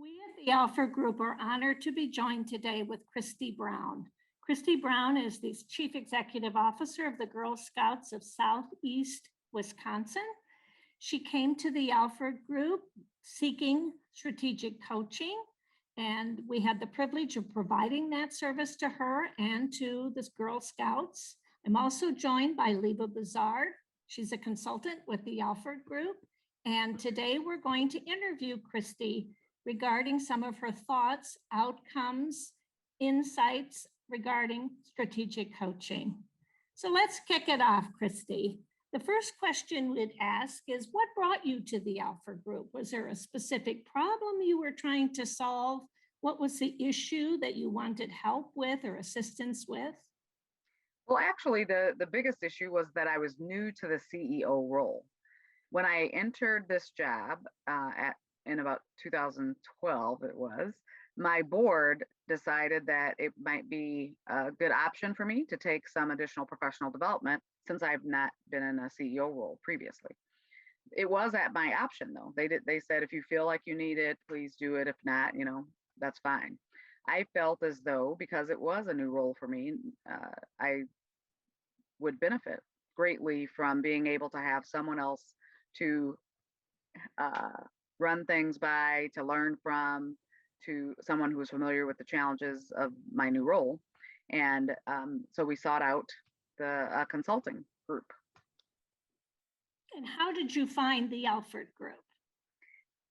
We at the Alford Group are honored to be joined today with Christy Brown. Christy Brown is the Chief Executive Officer of the Girl Scouts of Southeast Wisconsin. She came to the Alford Group seeking strategic coaching, and we had the privilege of providing that service to her and to the Girl Scouts. I'm also joined by Lieve. She's a consultant with the Alford Group, and today we're going to interview Christy regarding some of her thoughts, outcomes, insights regarding strategic coaching. So let's kick it off, Christy. The first question we'd ask is, what brought you to the Alford Group? Was there a specific problem you were trying to solve? What was the issue that you wanted help with or assistance with? Well, actually, the biggest issue was that I was new to the CEO role. When I entered this job in about 2012, my board decided that it might be a good option for me to take some additional professional development since I've not been in a CEO role previously. It was at my option though. They said, if you feel like you need it, please do it. If not, that's fine. I felt as though, because it was a new role for me, I would benefit greatly from being able to have someone else to run things by, to learn from, to someone who was familiar with the challenges of my new role. And so we sought out the consulting group. And how did you find the Alford Group?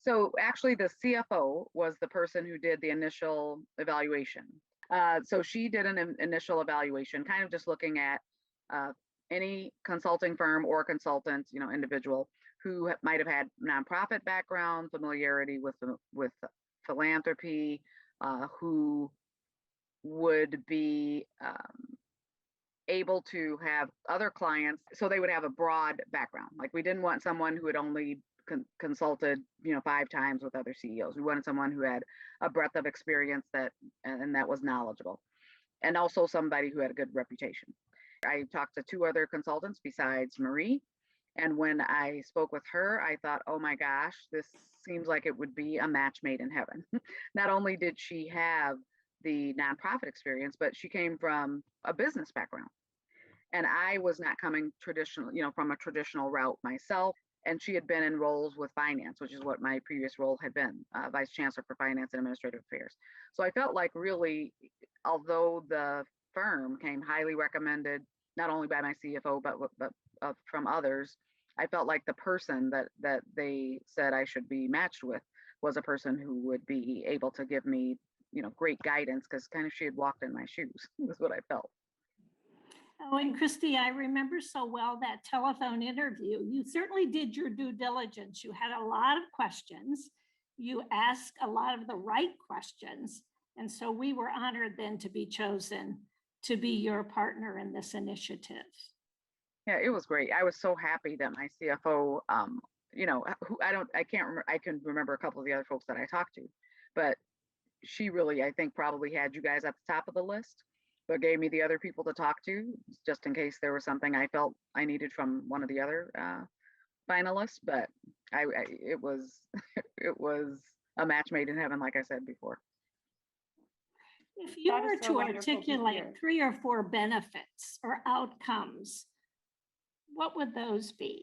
So actually the CFO was the person who did the initial evaluation. So she did an initial evaluation, kind of just looking at any consulting firm or consultant, individual who might have had nonprofit background, familiarity with philanthropy, who would be able to have other clients, so they would have a broad background. Like, we didn't want someone who had only consulted 5 times with other CEOs. We wanted someone who had a breadth of experience that was knowledgeable, and also somebody who had a good reputation. I talked to 2 other consultants besides Maree. And when I spoke with her, I thought, oh my gosh, this seems like it would be a match made in heaven. Not only did she have the nonprofit experience, but she came from a business background. And I was not coming from a traditional route myself. And she had been in roles with finance, which is what my previous role had been, Vice Chancellor for Finance and Administrative Affairs. So I felt like, really, although the firm came highly recommended, not only by my CFO, but from others, I felt like the person that they said I should be matched with was a person who would be able to give me, great guidance, because kind of she had walked in my shoes, was what I felt. Oh, and Christy, I remember so well that telephone interview. You certainly did your due diligence. You had a lot of questions. You asked a lot of the right questions. And so we were honored then to be chosen to be your partner in this initiative. Yeah, it was great. I was so happy that my CFO, I can remember a couple of the other folks that I talked to, but she really, I think, probably had you guys at the top of the list, but gave me the other people to talk to just in case there was something I felt I needed from one of the other finalists. But it was a match made in heaven, like I said before. If you were to articulate 3 or 4 benefits or outcomes, what would those be?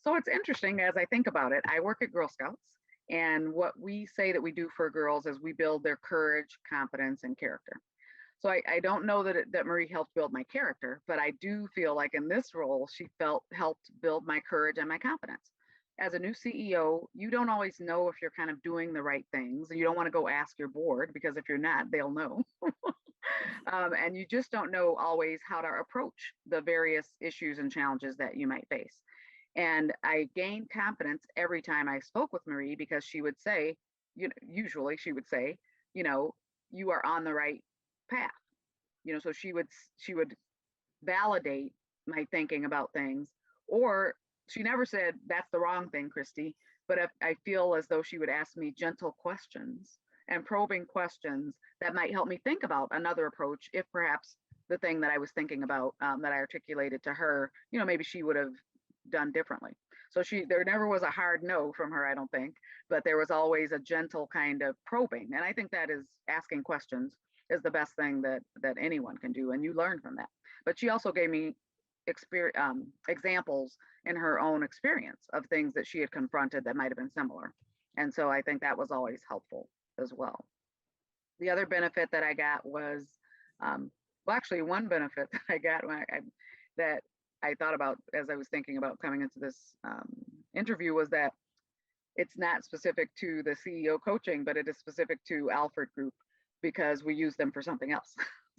So it's interesting, as I think about it, I work at Girl Scouts, and what we say that we do for girls is we build their courage, confidence, and character. So I don't know that Maree helped build my character, but I do feel like in this role, she helped build my courage and my confidence. As a new CEO, you don't always know if you're kind of doing the right things. You don't want to go ask your board, because if you're not, they'll know. And you just don't know always how to approach the various issues and challenges that you might face. And I gained confidence every time I spoke with Maree, because she would say, usually she would say, you are on the right path. So she would validate my thinking about things, or she never said, that's the wrong thing, Christy, but I feel as though she would ask me gentle questions and probing questions that might help me think about another approach, if perhaps the thing that I was thinking about that I articulated to her, maybe she would have done differently. So there never was a hard no from her, I don't think, but there was always a gentle kind of probing. And I think that is asking questions is the best thing that anyone can do, and you learn from that. But she also gave me examples in her own experience of things that she had confronted that might have been similar. And so I think that was always helpful as well. The other benefit that I got was, well, actually one benefit that I got that I thought about as I was thinking about coming into this interview was that it's not specific to the CEO coaching, but it is specific to Alford Group because we use them for something else.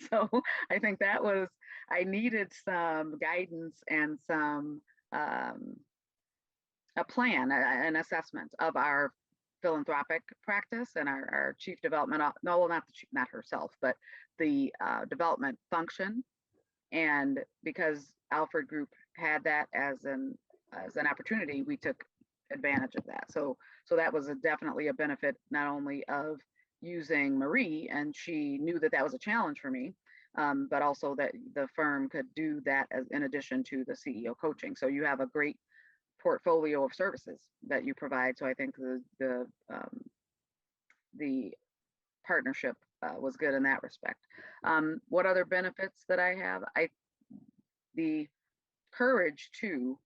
So I think that was, I needed some guidance and some, a plan, an assessment of our philanthropic practice and our chief development, no, well, not herself, but the development function. And because Alfred Group had that as an opportunity, we took advantage of that. So that was definitely a benefit, not only of using Maree, and she knew that was a challenge for me, but also that the firm could do that as in addition to the CEO coaching. So you have a great portfolio of services that you provide. So I think the partnership was good in that respect. What other benefits that I have? The courage to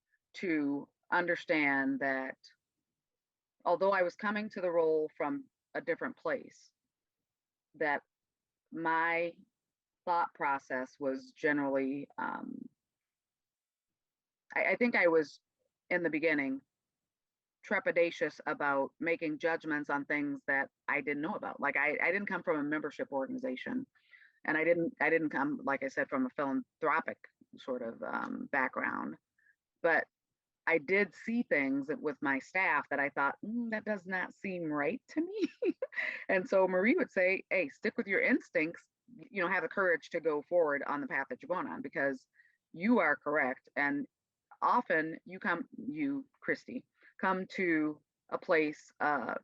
understand that although I was coming to the role from a different place, that my thought process was generally, I think I was in the beginning trepidatious about making judgments on things that I didn't know about. Like I didn't come from a membership organization, and I didn't come, like I said, from a philanthropic sort of background, but I did see things with my staff that I thought, that does not seem right to me. And so Maree would say, hey, stick with your instincts, have the courage to go forward on the path that you're going on, because you are correct. And often you, Christy, come to a place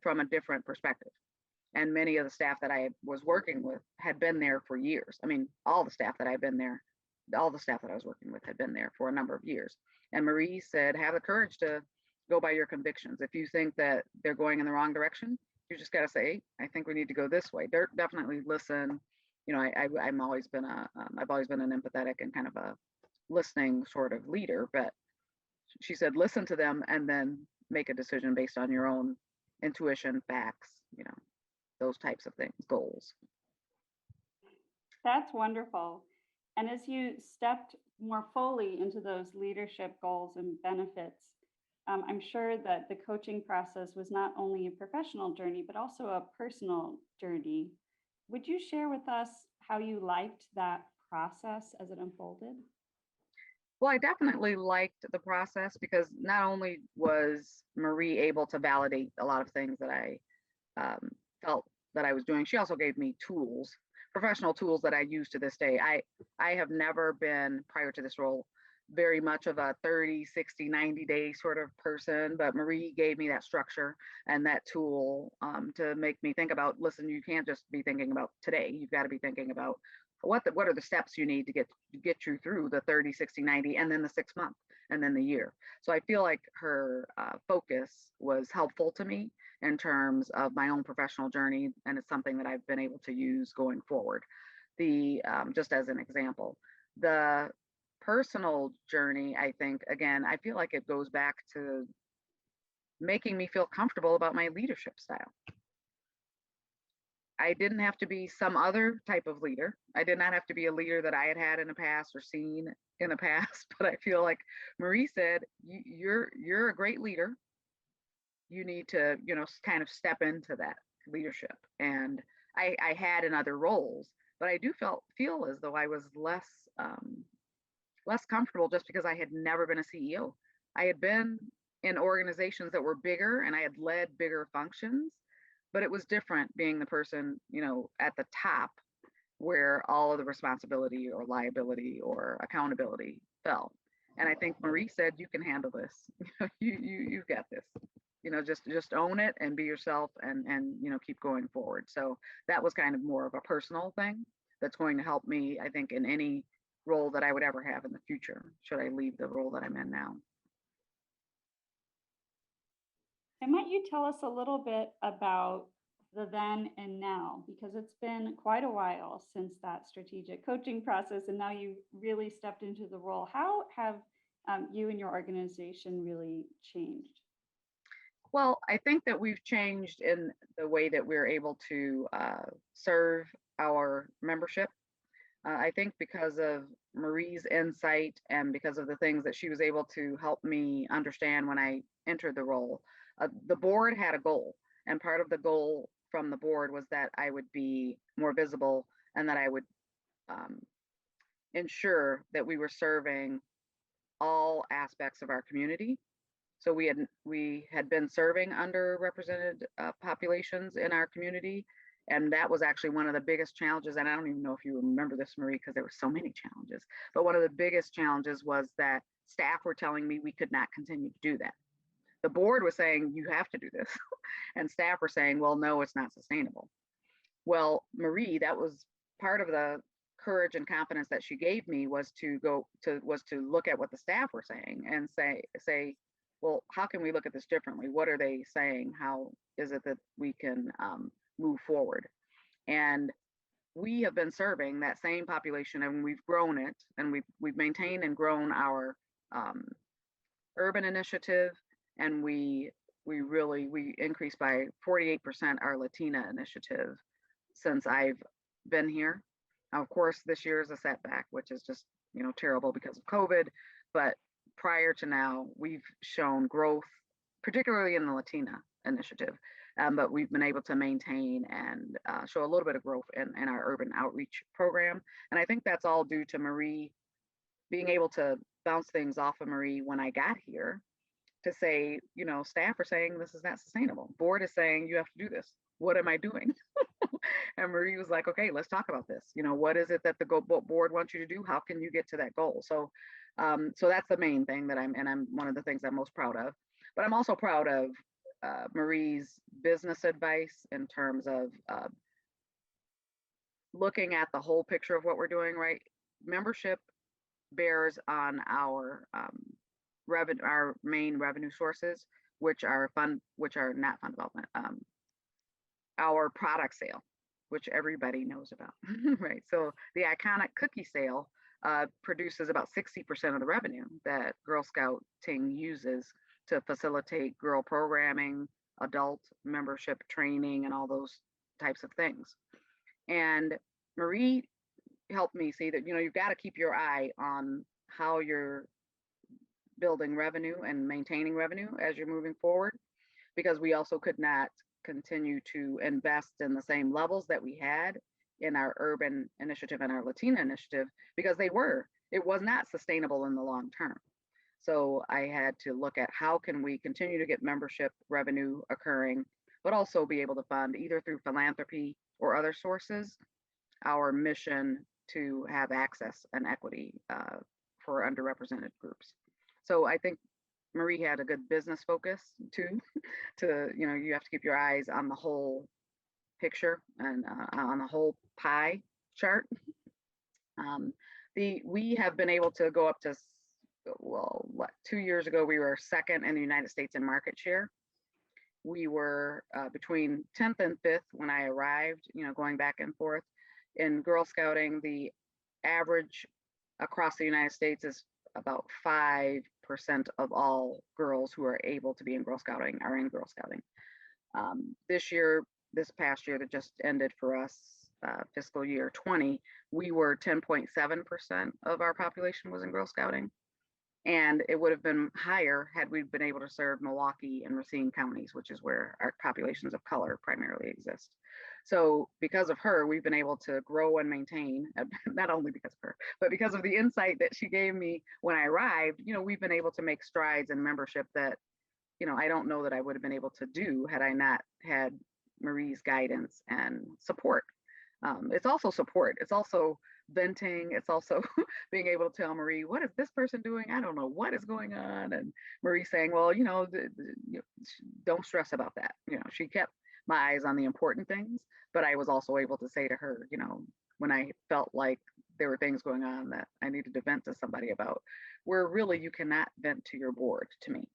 from a different perspective. And many of the staff that I was working with had been there for years. I mean, all the staff that I was working with had been there for a number of years. And Maree said, have the courage to go by your convictions. If you think that they're going in the wrong direction, you just got to say, I think we need to go this way. They're definitely listen. I've always been an empathetic and kind of a listening sort of leader, but she said, listen to them and then make a decision based on your own intuition, facts, those types of things, goals. That's wonderful. And as you stepped more fully into those leadership goals and benefits, I'm sure that the coaching process was not only a professional journey, but also a personal journey. Would you share with us how you liked that process as it unfolded? Well, I definitely liked the process because not only was Maree able to validate a lot of things that I felt that I was doing, she also gave me tools, professional tools that I use to this day. I have never been, prior to this role, very much of a 30, 60, 90 day sort of person, but Maree gave me that structure and that tool to make me think about, listen, you can't just be thinking about today. You've got to be thinking about what are the steps you need to get you through the 30, 60, 90, and then the 6 month, and then the year. So I feel like her focus was helpful to me in terms of my own professional journey, and it's something that I've been able to use going forward. Just as an example, the personal journey, I think, again, I feel like it goes back to making me feel comfortable about my leadership style. I didn't have to be some other type of leader. I did not have to be a leader that I had in the past or seen in the past, but I feel like Maree said, you're a great leader. You need to, kind of step into that leadership. And I had in other roles, but I do feel as though I was less comfortable just because I had never been a CEO. I had been in organizations that were bigger and I had led bigger functions, but it was different being the person, at the top where all of the responsibility or liability or accountability fell. And I think Maree said, you can handle this. You've got this. Just own it and be yourself and keep going forward. So that was kind of more of a personal thing that's going to help me, I think, in any role that I would ever have in the future, should I leave the role that I'm in now. And might you tell us a little bit about the then and now, because it's been quite a while since that strategic coaching process, and now you really stepped into the role. How have you and your organization really changed? Well, I think that we've changed in the way that we're able to serve our membership. I think because of Maree's insight and because of the things that she was able to help me understand when I entered the role, the board had a goal. And part of the goal from the board was that I would be more visible and that I would ensure that we were serving all aspects of our community. So we had been serving underrepresented populations in our community, and that was actually one of the biggest challenges. And I don't even know if you remember this, Maree, because there were so many challenges. But one of the biggest challenges was that staff were telling me we could not continue to do that. The board was saying you have to do this, and staff were saying, well, no, it's not sustainable. Well, Maree, that was part of the courage and confidence that she gave me was to look at what the staff were saying and say, well, how can we look at this differently? What are they saying? How is it that we can move forward? And we have been serving that same population, and we've grown it, and we've maintained and grown our urban initiative, and we increased by 48% our Latina initiative since I've been here. Now, of course, this year is a setback, which is just terrible because of COVID, but prior to now, we've shown growth, particularly in the Latina initiative, but we've been able to maintain and show a little bit of growth in our urban outreach program. And I think that's all due to Maree being able to bounce things off of Maree when I got here to say, staff are saying this is not sustainable. Board is saying you have to do this. What am I doing? And Maree was like, okay, let's talk about this. What is it that the board wants you to do? How can you get to that goal? So that's the main thing that I'm one of the things I'm most proud of. But I'm also proud of Maree's business advice in terms of looking at the whole picture of what we're doing, right? Membership bears on our revenue, our main revenue sources, which are not fund development, our product sale, which everybody knows about, right? So the iconic cookie sale produces about 60% of the revenue that Girl Scouting uses to facilitate girl programming, adult membership training, and all those types of things. And Maree helped me see that, you've got to keep your eye on how you're building revenue and maintaining revenue as you're moving forward, because we also could not continue to invest in the same levels that we had in our urban initiative and our Latina initiative, because it was not sustainable in the long term. So I had to look at how can we continue to get membership revenue occurring, but also be able to fund either through philanthropy or other sources, our mission to have access and equity for underrepresented groups. So I think Maree had a good business focus too, you have to keep your eyes on the whole picture and on the whole pie chart. We have been able to go up to, 2 years ago, we were second in the United States in market share. We were between 10th and 5th when I arrived, going back and forth. In Girl Scouting, the average across the United States is about 5% of all girls who are able to be in Girl Scouting are in Girl Scouting. This past year that just ended for us, fiscal year 20, we were 10.7% of our population was in Girl Scouting. And it would have been higher had we been able to serve Milwaukee and Racine counties, which is where our populations of color primarily exist. So because of her, we've been able to grow and maintain, not only because of her, but because of the insight that she gave me when I arrived, we've been able to make strides in membership that, I don't know that I would have been able to do had I not had Maree's guidance and support. It's also support. It's also venting. It's also being able to tell Maree, what is this person doing? I don't know what is going on. And Maree saying, well, don't stress about that. She kept my eyes on the important things, but I was also able to say to her, when I felt like there were things going on that I needed to vent to somebody about, where really you cannot vent to your board, to me.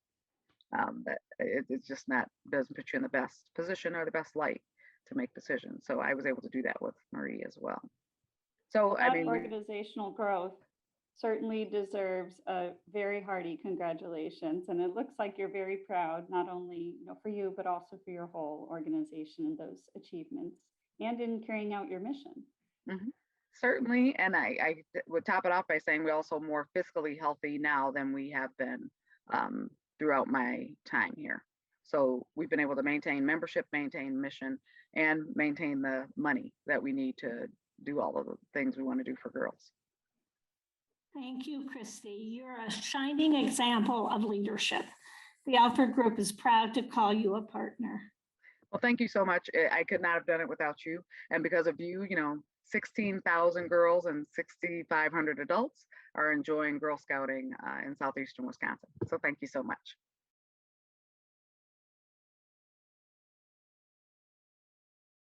it's just not, doesn't put you in the best position or the best light to make decisions. So I was able to do that with Maree as well. So I That mean, organizational growth certainly deserves a very hearty congratulations. And it looks like you're very proud, not only for you, but also for your whole organization and those achievements and in carrying out your mission. mhm, certainly. And I would top it off by saying we're also more fiscally healthy now than we have been throughout my time here. So we've been able to maintain membership, maintain mission, and maintain the money that we need to do all of the things we want to do for girls. Thank you, Christy. You're a shining example of leadership. The Alford Group is proud to call you a partner. Well, thank you so much. I could not have done it without you. And because of you, 16,000 girls and 6,500 adults are enjoying Girl Scouting in Southeastern Wisconsin. So thank you so much.